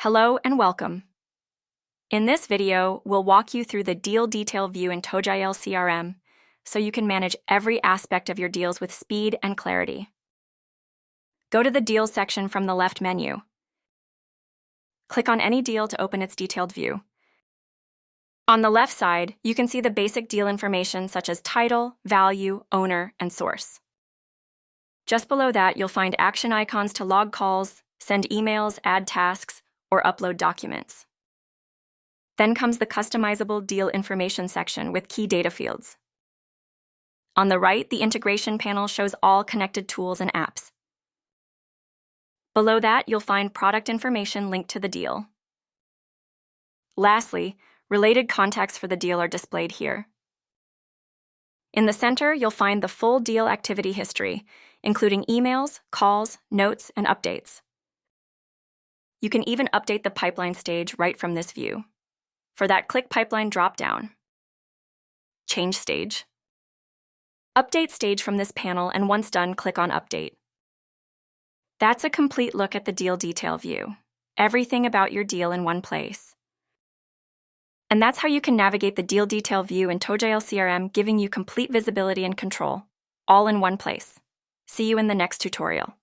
Hello and welcome. In this video, we'll walk you through the deal detail view in Togile CRM so you can manage every aspect of your deals with speed and clarity. Go to the Deals section from the left menu. Click on any deal to open its detailed view. On the left side, you can see the basic deal information such as title, value, owner, and source. Just below that, you'll find action icons to log calls, send emails, add tasks, or upload documents. Then comes the Customizable Deal Information section with key data fields. On the right, the integration panel shows all connected tools and apps. Below that, you'll find product information linked to the deal. Lastly, related contacts for the deal are displayed here. In the center, you'll find the full deal activity history, including emails, calls, notes, and updates. You can even update the pipeline stage right from this view. For that, click Pipeline drop-down. Change stage. Update stage from this panel, and once done, click on Update. That's a complete look at the deal detail view. Everything about your deal in one place. And that's how you can navigate the deal detail view in Togile CRM, giving you complete visibility and control, all in one place. See you in the next tutorial.